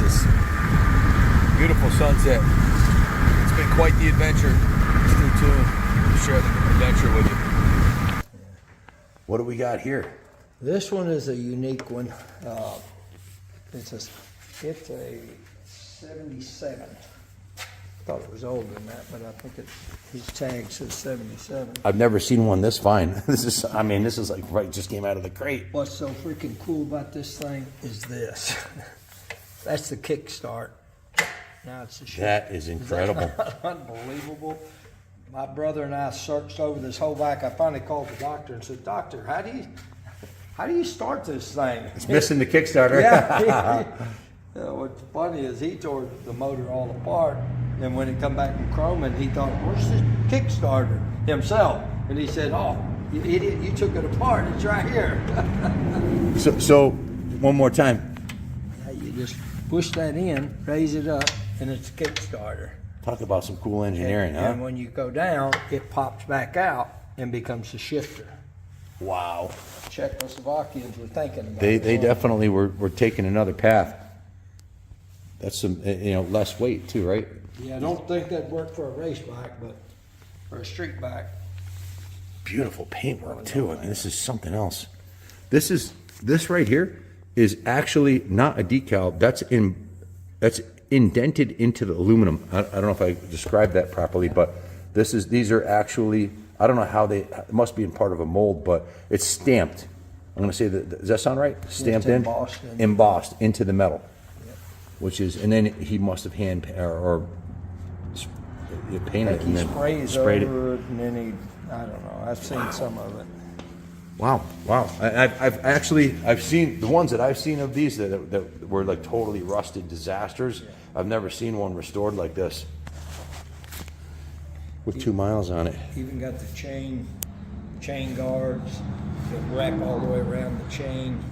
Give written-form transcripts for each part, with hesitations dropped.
this beautiful sunset. It's been quite the adventure. Stay tuned to share the adventure with you. What do we got here? This one is a unique one. It's a 77. Thought it was older than that, but I think his tag says 77. I've never seen one this fine. This is like right, just came out of the crate. What's so freaking cool about this thing is this. That's the kickstart. Now it's the shit. That is incredible. Unbelievable. My brother and I searched over this whole bike. I finally called the doctor and said, "Doctor, how do you start this thing?" It's missing the Kickstarter. Yeah. What's funny is he tore the motor all apart, and when it come back from chroming, he thought, "Where's this Kickstarter?" himself, and he said, "Oh, you idiot! You took it apart. It's right here." So one more time. Yeah, you just push that in, raise it up, and it's a Kickstarter. Talk about some cool engineering, huh? And when you go down, it pops back out and becomes a shifter. Wow. Czechoslovakians were thinking about They it. definitely were taking another path. That's some less weight too, right? Yeah, I don't think that'd work for a race bike, but for a street bike. Beautiful paintwork too. I mean, this is something else. This right here is actually not a decal. That's indented into the aluminum. I don't know if I described that properly, but these are actually, I don't know how it must be in part of a mold, but it's stamped. I'm going to say that, does that sound right? Stamped in? Embossed into the metal. Yep. Which is, and then he must have painted it and then sprayed it. And then I don't know, I've seen some of it. Wow. I've seen the ones that I've seen of these that were like totally rusted disasters. Yeah. I've never seen one restored like this with 2 miles on it. Even got the chain guards that wrap all the way around the chain,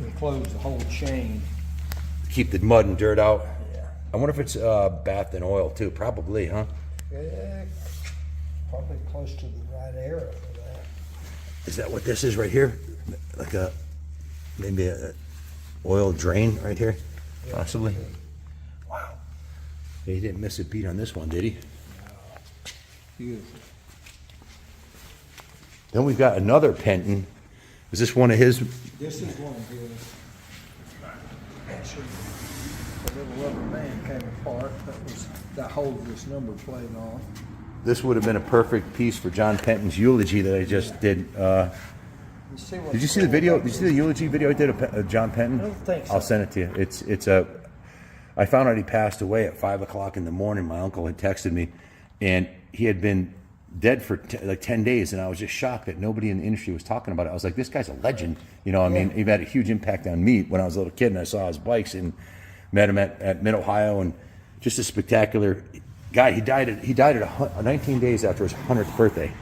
enclose the whole chain. Keep the mud and dirt out. Yeah. I wonder if it's bathed in oil too. Probably, huh? Yeah, probably close to the right era for that. Is that what this is right here? Like maybe a oil drain right here? Yeah, possibly. Wow. He didn't miss a beat on this one, did he? No. Beautiful. Then we've got another Penton. Is this one of his? This is one of his. Actually, the little rubber band came apart that holds this number plate on. This would have been a perfect piece for John Penton's eulogy that I just did. Did you see the video? Did you see the eulogy video I did of John Penton? I don't think so. I'll send it to you. I found out he passed away at 5 o'clock in the morning. My uncle had texted me, and he had been dead for like 10 days, and I was just shocked that nobody in the industry was talking about it. I was like, this guy's a legend. I mean, he had a huge impact on me when I was a little kid, and I saw his bikes and met him at Mid-Ohio, and just a spectacular guy. He died at 19 days after his 100th birthday.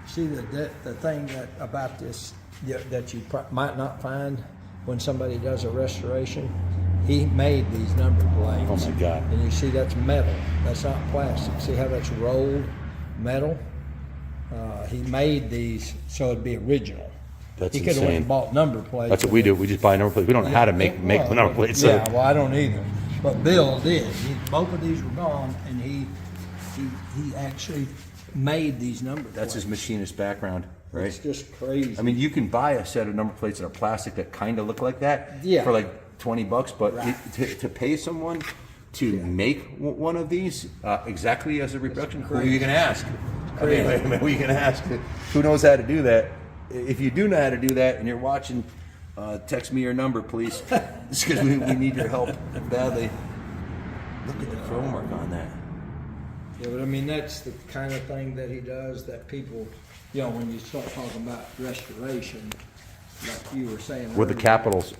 See, the thing about this that you might not find when somebody does a restoration, he made these number plates. Oh my God. And you see that's metal. That's not plastic. See how that's rolled metal? He made these so it'd be original. That's he could have went and bought number plates. That's what we do. We just buy number plates. We don't know how to make number plates. Yeah, well, I don't either. But Bill did. Both of these were gone, and he actually made these number plates. That's his machinist background, right? It's just crazy. I mean, you can buy a set of number plates that are plastic that kind of look like that for like $20, but Right. to pay someone to make one of these exactly as a reproduction, who are you going to ask? I mean, who are you going to ask? Who knows how to do that? If you do know how to do that and you're watching, text me your number, please. It's because we need your help badly. Look at the chrome work on that. Yeah, but I mean, that's the kind of thing that he does that people, when you start talking about restoration, like you were saying. With the capitals,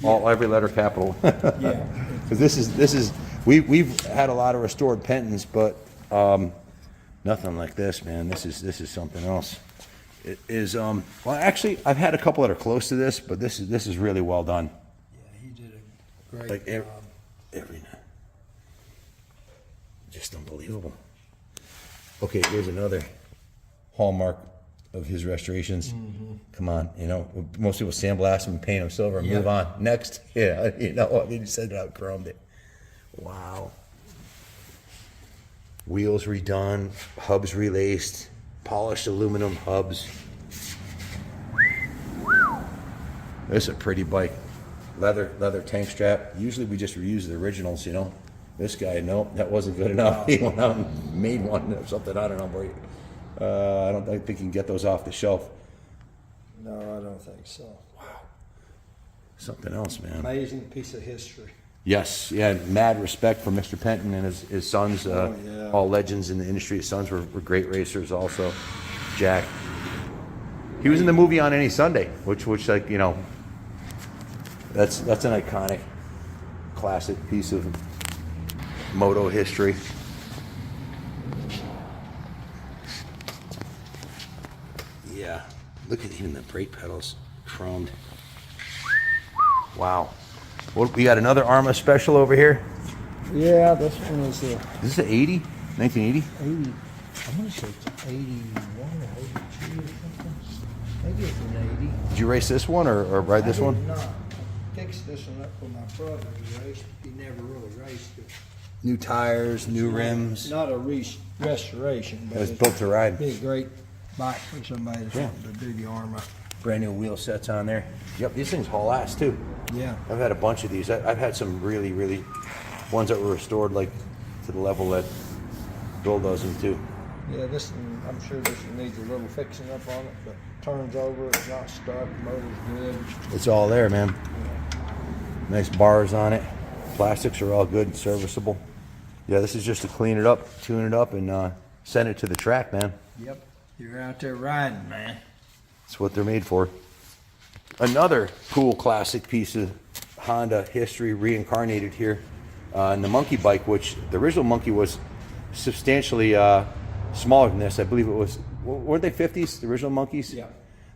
every letter capital. Yeah. Because this is we've had a lot of restored Pentons, but nothing like this, man. This is something else. It is well, actually, I've had a couple that are close to this, but this is really well done. Yeah, he did a great Like job. every just unbelievable. Okay, here's another hallmark of his restorations. Come on, you know, most people sandblast them and paint them silver and move on. Next, yeah, you know, I mean, you said it out, chromed it. Wow. Wheels redone, hubs relaced, polished aluminum hubs. This is a pretty bike. Leather tank strap. Usually we just reuse the originals, you know. This guy, no, that wasn't good enough. He went out and made one or something. I don't know. I don't think you can get those off the shelf. No, I don't think so. Wow. Something else, man. Amazing piece of history. Yes, yeah, mad respect for Mr. Penton and his sons, yeah. all legends in the industry. His sons were great racers also. Jack. He was in the movie On Any Sunday, which like, you know, that's an iconic, classic piece of moto history. Yeah, look at even the brake pedals, chromed. Wow. Well, we got another Arma special over here. Yeah, this one is the Is this an 80? 1980? 80. I'm gonna say it's 81 or 82 or something. Maybe it's an 80. Did you race this one or ride this one? No, I fixed this one up for my brother. He raced. He never really raced it. New tires, new rims. Not a restoration, but It was built to ride. It'd be a great bike for somebody that's wanting to do the Arma. Brand new wheel sets on there. Yep, these things haul ass too. Yeah. I've had a bunch of these. I've had some really ones that were restored like to the level that Bill does them too. Yeah, this one, I'm sure this one needs a little fixing up on it, but turns over, it's not stuck, motor's good. It's all there, man. Nice bars on it. Plastics are all good, serviceable. Yeah, this is just to clean it up, tune it up, and send it to the track, man. Yep. You're out there riding, man. That's what they're made for. Another cool classic piece of Honda history reincarnated here in the Monkey bike, which the original Monkey was substantially smaller than this. I believe it was, weren't they 50s, the original Monkeys? Yeah.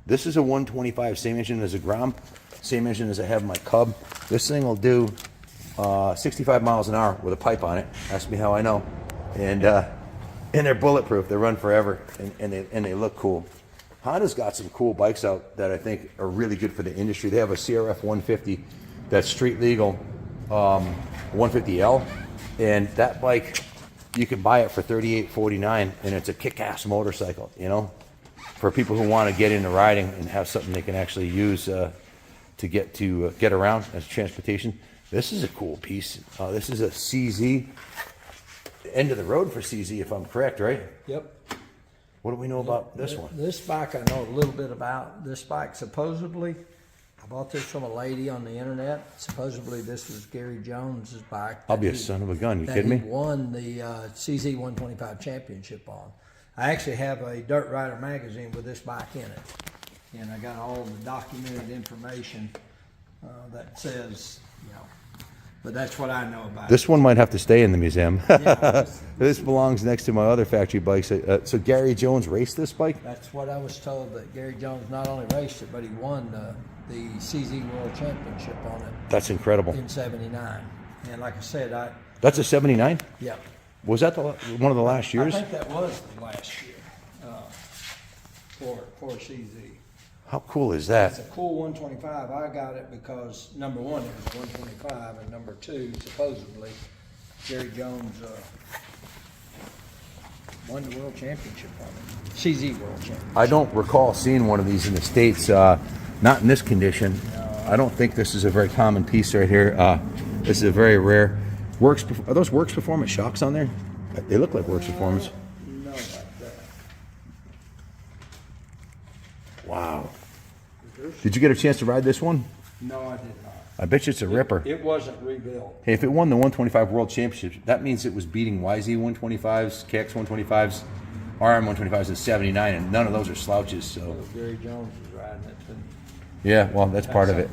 This is a 125, same engine as a Grom, same engine as I have my Cub. This thing will do 65 miles an hour with a pipe on it. Ask me how I know. And they're bulletproof. They run forever, and they look cool. Honda's got some cool bikes out that I think are really good for the industry. They have a CRF 150 that's street legal, 150L, and that bike, you can buy it for $38.49, and it's a kick-ass motorcycle, you know, for people who want to get into riding and have something they can actually use to get around as transportation. This is a cool piece. This is a CZ, end of the road for CZ, if I'm correct, right? Yep. What do we know about this one? This bike I know a little bit about. This bike supposedly, I bought this from a lady on the internet. Supposedly this was Gary Jones's bike. I'll be a son of a gun. You that kidding me? He won the CZ 125 championship on. I actually have a Dirt Rider magazine with this bike in it. And I got all the documented information that says, you know, but that's what I know about This one might have to stay in the museum. Yeah. This belongs next to my other factory bikes. So Gary Jones raced this bike? That's what I was told, that Gary Jones not only raced it, but he won the CZ World Championship on it That's incredible. in '79. And like I said, That's a 79? yeah. Was that one of the last years? I think that was the last year for CZ. How cool is It's that? a cool 125. I got it because number one, it was 125, and number two, supposedly, Gary Jones won the world championship on it. CZ World Championship. I don't recall seeing one of these in the States, not in this condition. I don't think this is a very common piece right here. This is a very rare. Are those Works Performance shocks on there? They look like Works Performance. No, about that. Wow. Did you get a chance to ride this one? No, I did not. I bet you it's a ripper. It wasn't rebuilt. Hey, if it won the 125 World Championship, that means it was beating YZ 125s, KX 125s, RM 125s in '79, and none of those are slouches. So, Gary Jones was riding it too. yeah, well, that's part of it.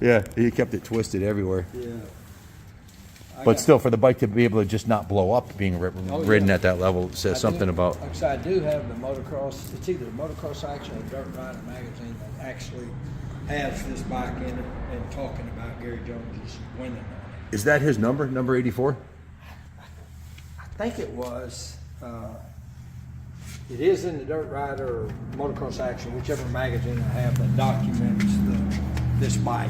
Yeah, he kept it twisted everywhere. Yeah. But still, for the bike to be able to just not blow up being ridden at that level says something about. Like I said, I do have the motocross. It's either the Motocross Action or Dirt Rider magazine that actually has this bike in it and talking about Gary Jones's winning on it. Is that his number? Number 84? I think it was. It is in the Dirt Rider or Motocross Action, whichever magazine I have that documents this bike.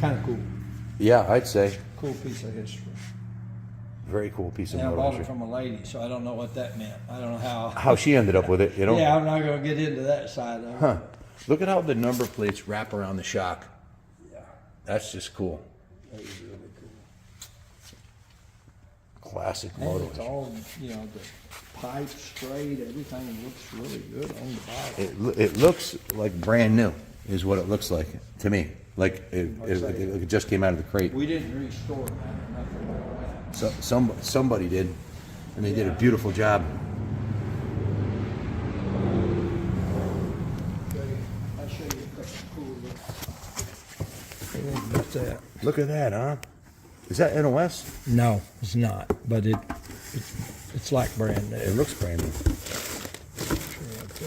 Kind of cool. Yeah, I'd say. Cool piece of history. Very cool piece of And I motor bought it history. from a lady, so I don't know what that meant. I don't know How she ended up with it, you know? Yeah, I'm not going to get into that side of it. Huh. Look at how the number plates wrap around the shock. Yeah, That's just cool. that is really cool. Classic And motor. it's all, you know, the pipes straight, everything looks really good on the bike. It looks like brand new, is what it looks like to me. Like it just came out of the crate. We didn't restore that or nothing like that. So somebody did, and they did a beautiful job. I'll show you a couple of cool looks. What's that? Look at that, huh? Is that NOS? No, it's not, but it's like brand new. It looks brand new.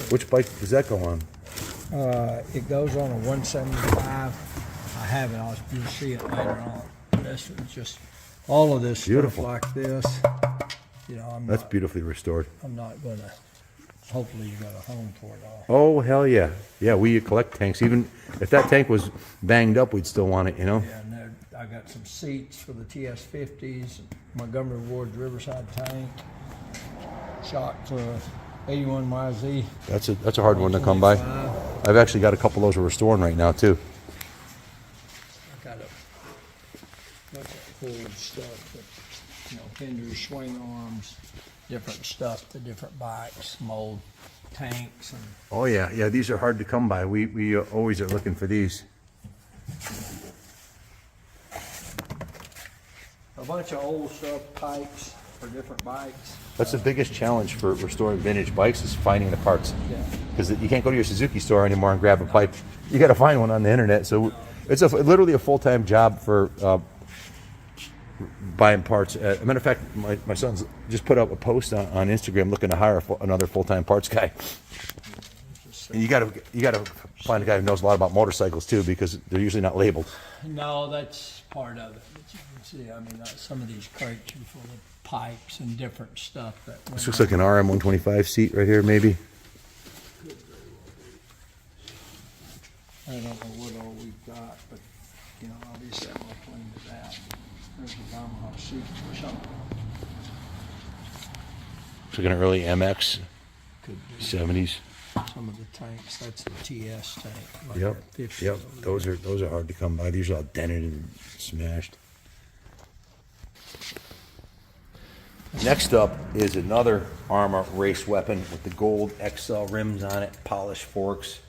Which bike does that go on? It goes on a 175. I have it. You'll see it later on. This is just all of this Beautiful. stuff like this. You know, That's beautifully restored. I'm not gonna. Hopefully, you got a home for it all. Oh, hell yeah. Yeah, we collect tanks. Even if that tank was banged up, we'd still want it, you know? Yeah, and there, I got some seats for the TS50s, Montgomery Ward's Riverside tank, shock for 81YZ. That's a hard one to come by. 25. I've actually got a couple of those we're restoring right now, too. I got a bunch of cool stuff, that, you know, fenders, swing arms, different stuff, the different bikes, mold tanks, and Oh, yeah. Yeah, these are hard to come by. We always are looking for these. a bunch of old stuff, pipes for different bikes. That's the biggest challenge for restoring vintage bikes is finding the parts. Yeah. Because you can't go to your Suzuki store anymore and grab a pipe. You got to find one on the internet. So it's literally a full-time job for buying parts. As a matter of fact, my son's just put up a post on Instagram looking to hire another full-time parts guy. And you got to find a guy who knows a lot about motorcycles too, because they're usually not labeled. No, that's part of it. But you can see, I mean, some of these crates are full of pipes and different stuff that. This looks like an RM125 seat right here, maybe. I don't know what all we've got, but you know, obviously I'm gonna clean it out. There's a Yamaha seat or something. Looks like an early MX, Could be 70s. some of the tanks. That's the TS tank. Like Yep, that 50 yep. over Those are hard to come by. These are all dented and smashed. Next up is another Arma race weapon with the gold XL rims on it, polished forks.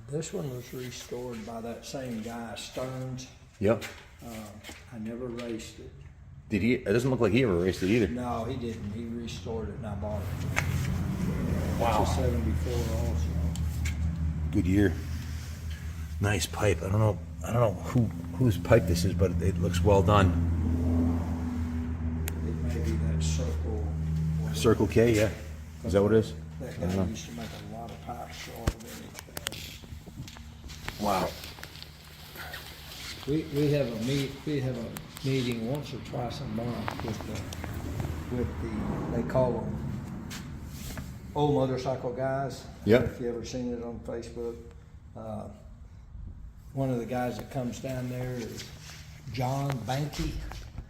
This one was restored by that same guy, Stearns. Yep. I never raced it. Did he? It doesn't look like he ever raced it either. No, he didn't. He restored it and I bought it. Wow. It's a 74 also. Good year. Nice pipe. I don't know whose pipe this is, but it looks well done. It may be that Circle. Circle K, yeah. Is that what it is? That guy used to make a lot of pipes for all the vintage guys. Wow. We have a meeting once or twice a month with the they call them old motorcycle guys. Yep. If you ever seen it on Facebook, one of the guys that comes down there is John Banky.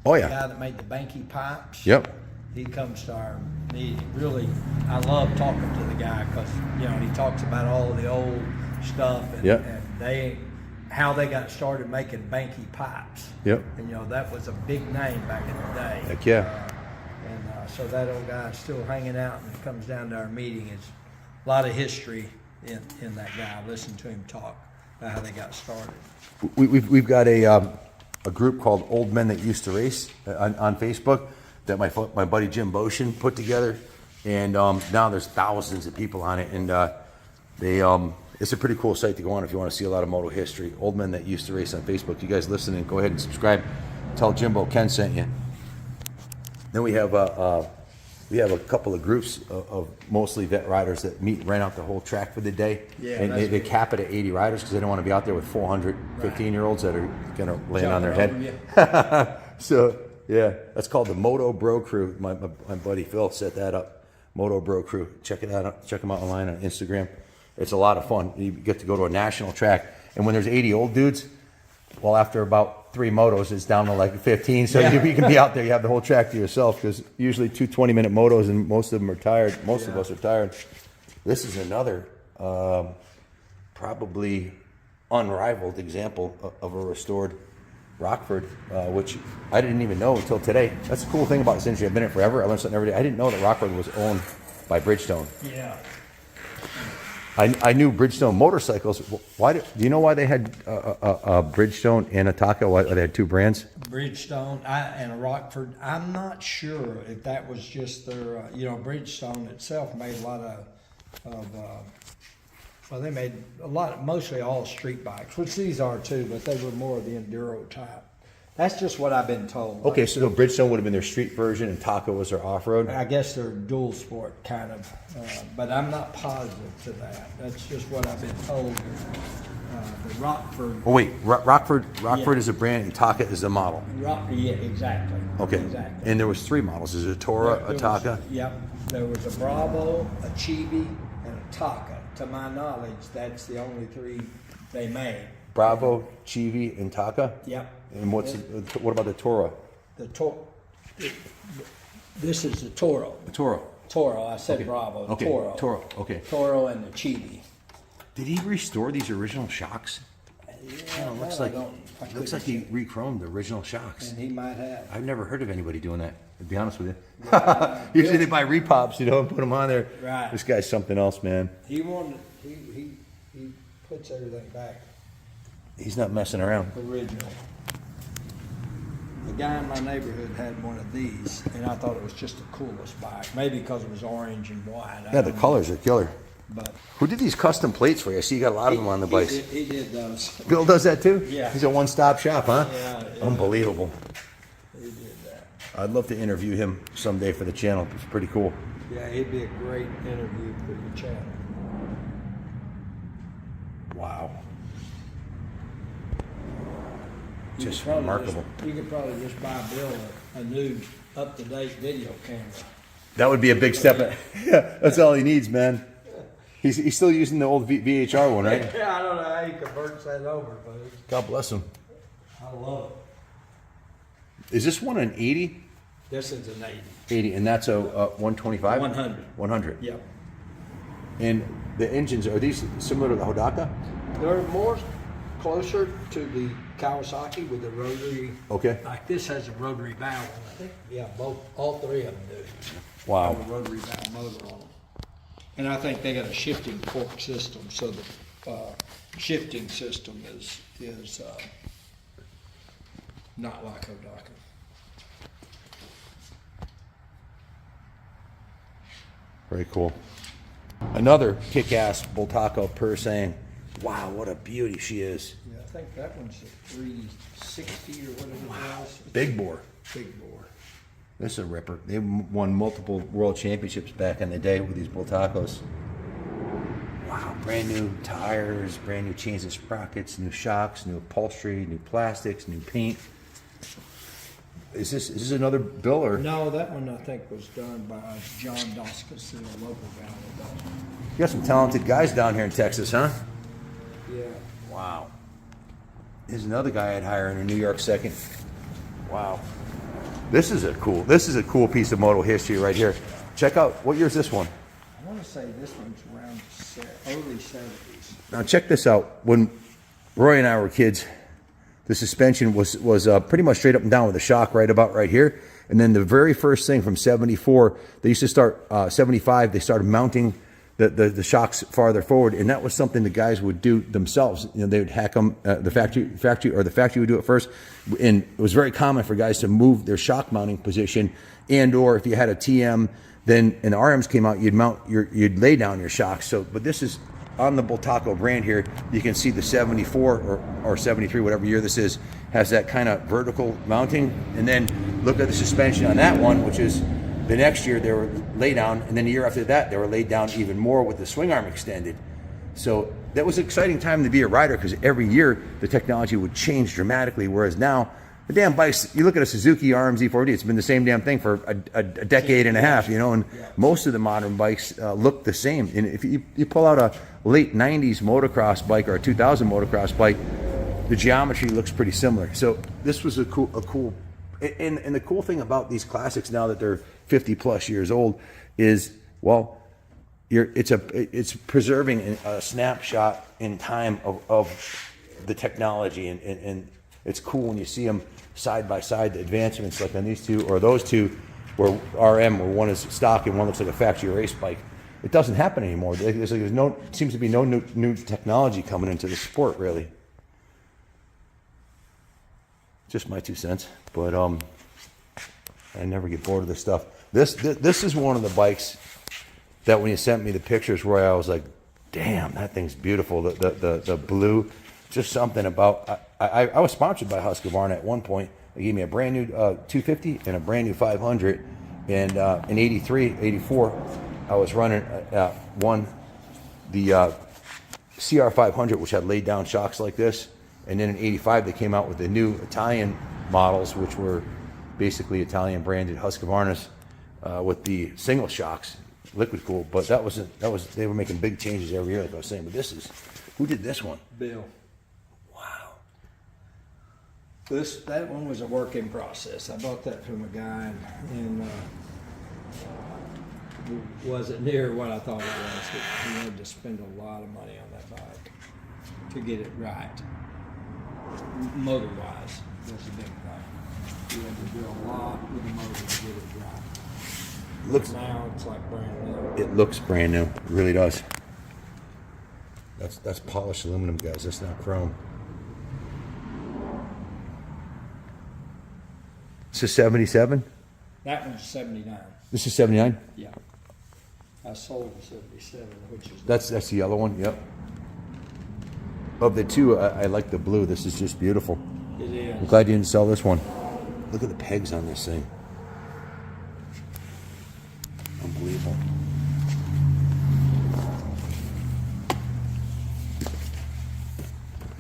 Oh The yeah. guy that made the Banky pipes. Yep. He comes to our meeting. Really, I love talking to the guy because you know he talks about all of the old stuff and, Yep. and how they got started making Banky pipes. Yep. And you know that was a big name back in the day. Heck yeah. So that old guy's still hanging out and comes down to our meeting. It's a lot of history in that guy. I listened to him talk about how they got started. We've got a group called Old Men That Used to Race on Facebook that my buddy Jim Boshin put together, and now there's thousands of people on it, and it's a pretty cool site to go on if you want to see a lot of moto history. Old Men That Used to Race on Facebook. You guys listening, go ahead and subscribe. Tell Jimbo Ken sent you. Then we have a couple of groups of mostly vet riders that meet, rent out the whole track for the day. Yeah, and that's they cool. cap it at 80 riders because they don't want to be out there with 400 15-year-olds that are going to land on their Jumping head. So, yeah, that's called the Moto Bro Crew. My buddy Phil set that up. Moto Bro Crew. Check it out. Check them out online on Instagram. It's a lot of fun. You get to go to a national track, and when there's 80 old dudes, well, after about 3 motos, it's down to like 15. So you can be out there. You have the whole track to yourself, because usually 2 20-minute motos, and most of them are tired. Most of us are tired. This is another probably unrivaled example of a restored Rockford, which I didn't even know until today. That's the cool thing about this industry. I've been in it forever. I learn something every day. I didn't know that Rockford was owned by Bridgestone. Yeah. I knew Bridgestone motorcycles. Why do you know why they had a Bridgestone and a Taco? Why they had 2 brands? Bridgestone and a Rockford. I'm not sure if that was just their, Bridgestone itself made a lot well, they made a lot, mostly all street bikes, which these are too, but they were more of the enduro type. That's just what I've been told. Okay, so Bridgestone would have been their street version, and Taco was their off-road? I guess they're dual sport kind of, but I'm not positive to that. That's just what I've been told. The Rockford. Oh wait, Rockford is a brand, and Taka is the model. Yeah, exactly. Okay. Exactly. And there was 3 models. There's a Tora, a Taka. Yep. There was a Bravo, a Chibi, and a Taka. To my knowledge, that's the only 3 they made. Bravo, Chibi, and Taka. Yep. And what about the Tora? This is the Toro. The Toro. Toro. I said Okay. Bravo. Okay. Toro. Toro. Okay. Toro and the Chibi. Did he restore these original shocks? Yeah, looks like he re-chromed the original shocks. And he might have. I've never heard of anybody doing that, to be honest with you. Yeah. Usually they buy repops, and put them on there. Right. This guy's something else, man. He puts everything back He's not messing around. original. The guy in my neighborhood had one of these, and I thought it was just the coolest bike. Maybe because it was orange and white. Yeah, the colors are killer. But Who did these custom plates for you? I see you got a lot of them on the bikes. He did those. Bill does that too? Yeah. He's a one-stop shop, huh? Yeah. Unbelievable. He did that. I'd love to interview him someday for the channel. It's pretty cool. Yeah, he'd be a great interview for your channel. Wow. You Just could probably remarkable. You could probably just buy Bill a new up-to-date video camera. That would be a big step. Yeah, that's all he needs, man. He's still using the old VHR one, right? Yeah, I don't know how he converts that over, but God bless him. I love it. Is this one an 80? This is an 80. 80, and that's a 125? 100. 100. Yep. And the engines, are these similar to the Hodaka? They're more closer to the Kawasaki with the rotary. Okay. Like this has a rotary valve on it. I think, yeah, all 3 of them do. Wow. Have a rotary valve motor on them. And I think they got a shifting fork system, so the shifting system is not like Hodaka. Very cool. Another kick-ass Bultaco per saying, wow, what a beauty she is. Yeah, I think that one's a 360 or whatever it was. Big bore. Big bore. This is a ripper. They won multiple world championships back in the day with these Bultacos. Wow, brand new tires, brand new chains and sprockets, new shocks, new upholstery, new plastics, new paint. Is this another bill or? No, that one I think was done by John Doskus in a local guy. You got some talented guys down here in Texas, huh? Yeah. Wow. There's another guy I'd hire in a New York second. Wow. This is a cool piece of moto history right here. Check out, what year is this one? I want to say this one's around early 70s. Now check this out. When Roy and I were kids, the suspension was pretty much straight up and down with a shock right about right here. And then the very first thing from 74, they used to start, 75, they started mounting the shocks farther forward, and that was something the guys would do themselves. They would hack them. The factory would do it first, and it was very common for guys to move their shock mounting position, and/or if you had a TM, then and the RMs came out, you'd lay down your shocks. So, but this is on the Bultaco brand here. You can see the 74 or 73, whatever year this is, has that kind of vertical mounting, and then look at the suspension on that one, which is. The next year they were laid down, and then the year after that they were laid down even more with the swing arm extended. So that was an exciting time to be a rider because every year the technology would change dramatically. Whereas now, The damn bikes, you look at a Suzuki RMZ 4D, it's been the same damn thing for a decade and a half, you know, and most of the modern bikes look the same. And if you pull out a late 90s motocross bike or a 2000 motocross bike, the geometry looks pretty similar. So this was a cool, and the cool thing about these classics now that they're 50 plus years old is, well, it's preserving a snapshot in time of the technology, and it's cool when you see them side by side, the advancements like on these two or those two, where RM, where one is stock and one looks like a factory race bike. It doesn't happen anymore. There's seems to be no new technology coming into the sport, really. Just my 2 cents, but I never get bored of this stuff. This is one of the bikes that when you sent me the pictures, Roy, I was like, damn, that thing's beautiful. The blue, just something about. I was sponsored by Husqvarna at one point. They gave me a brand new 250 and a brand new 500. And in 83, 84, I was running the CR500, which had laid down shocks like this. And then in 85, they came out with the new Italian models, which were basically Italian branded Husqvarnas with the single shocks, liquid cool. But they were making big changes every year, like I was saying. But who did this one? Bill. Wow. That one was a work in process. I bought that from a guy, and wasn't near what I thought it was. He had to spend a lot of money on that bike to get it right. Motor-wise, that's a big thing. You had to do a lot with the motor to get it right. Now it's like brand new. It looks brand new. It really does. That's polished aluminum, guys. That's not chrome. This is 77? That one's 79. This is 79? Yeah. I sold the 77, which is... That's the yellow one, yep. Of the two, I like the blue. This is just beautiful. It is. I'm glad you didn't sell this one. Look at the pegs on this thing. Unbelievable.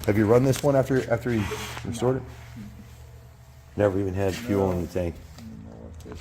Have you run this one after you restored it? Never even had fuel in the tank. I don't know what this is.